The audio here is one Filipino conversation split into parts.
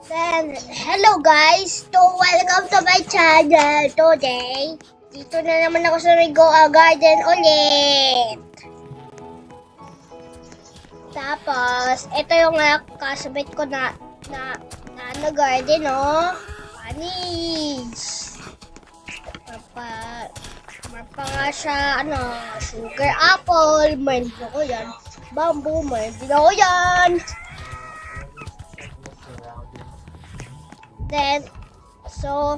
Then, hello guys! Welcome to my channel today. Dito na naman ako sa Rigo Garden ulit. Tapos, ito yung kasabit ko na garden, oh. Panis. Marpa nga siya, sugar apple. May din ako yan. Bamboo, may din ako yan. Then, so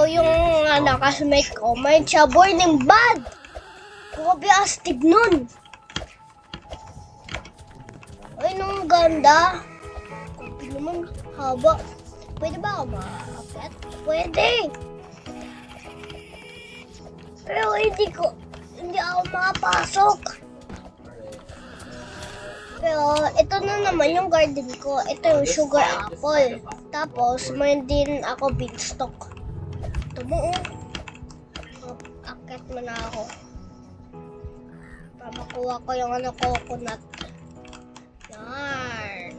yung kasmate ko, may siya burning bad. Grabe astig nun. Ay, nung ganda. Grabe naman, haba. Pwede ba ako makakapit? Pwede. Pero hindi ako makapasok. Pero ito na naman yung garden ko. Ito yung sugar apple. Tapos may din ako beanstalk. Ito mo, akit mo na ako. Papakuha ko yung coconut. Yan.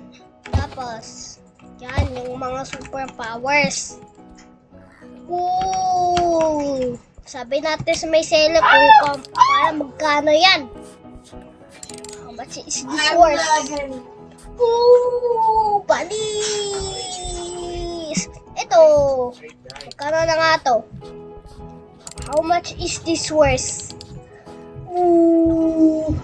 Tapos, yan yung mga superpowers. Woo! Sabi natin sa may seller kung para magkano yan. How much is this worth? Woo! Panis! Ito. Magkano na nga to? How much is this worth? Woo!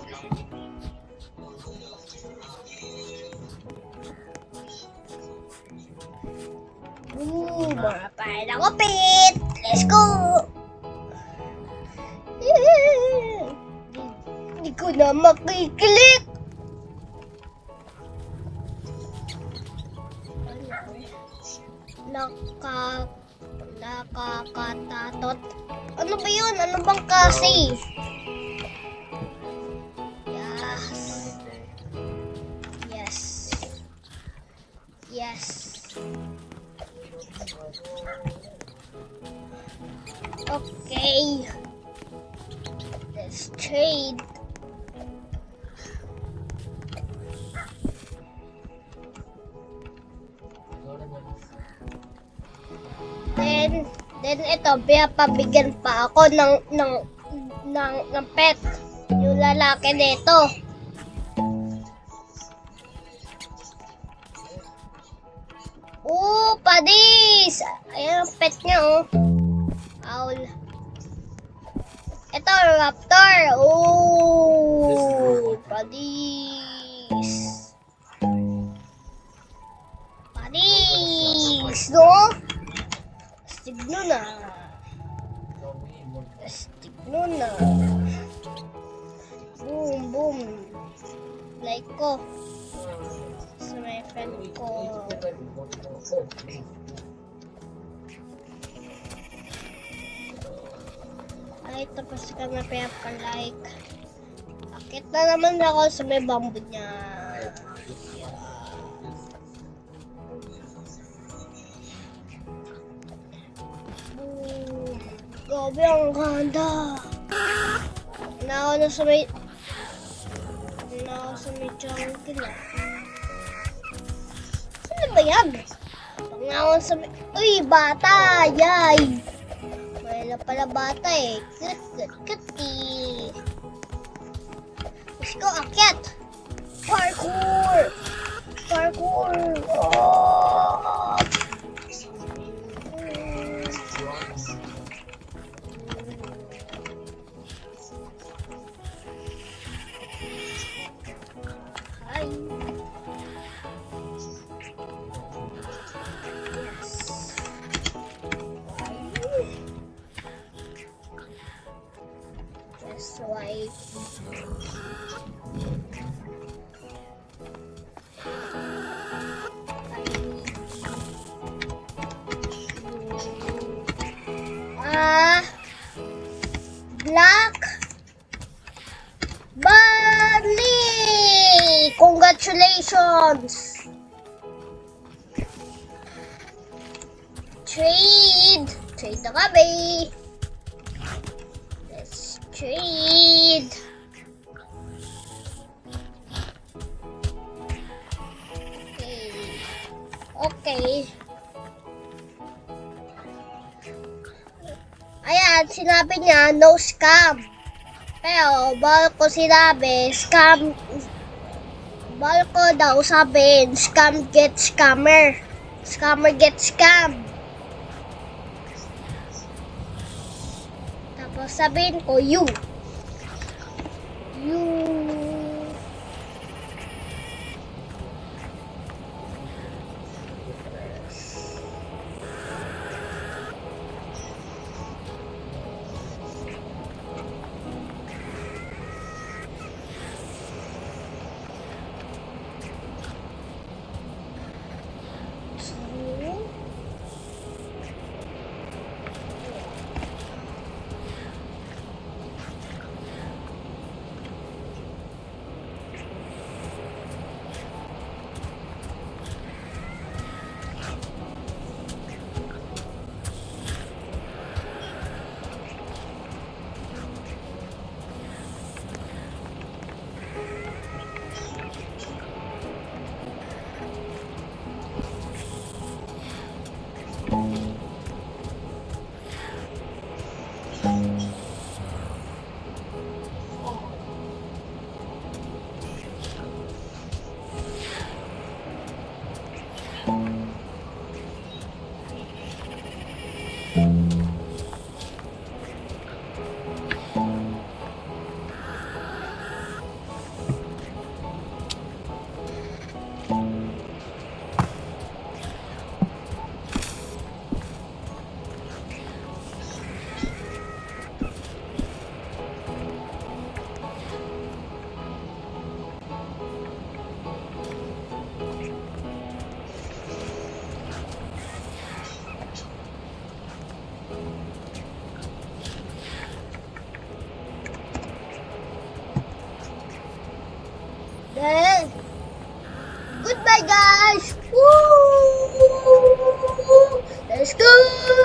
Mga pahay na kapit! Let's go! Hindi ko na makiklik! Nakakatatot. Ano ba yun? Ano bang kasi? Yes. Okay. Let's trade. Then ito, pabigyan pa ako ng pet. Yung lalaki dito. Padis! Ayan ang pet niya, oh. Owl. Ito, raptor. Padis. Padis, no? Astig nun na. Boom, boom. Like ko. Sa may friend ko. Ay, tapos ka na like. Akit na naman ako sa may bamboo niya. Grabe, ang ganda. Na ako sa may jungle. Ano ba yan? Pangawan sa may... Uy, bata! Yay! Wala pala bata eh. Cutie! Let's go, akyat! Parkour! Oh! Hi! That's why. Black Bunny! Congratulations! Trade na kami. Let's trade. Okay. Ayan, sinabi niya, no scam. Pero, bawal ko sinabi, scam. Bawal ko daw sabihin, scam get scammer. Scammer get scam. Tapos sabihin ko, you. Then, goodbye guys! Woo! Let's go!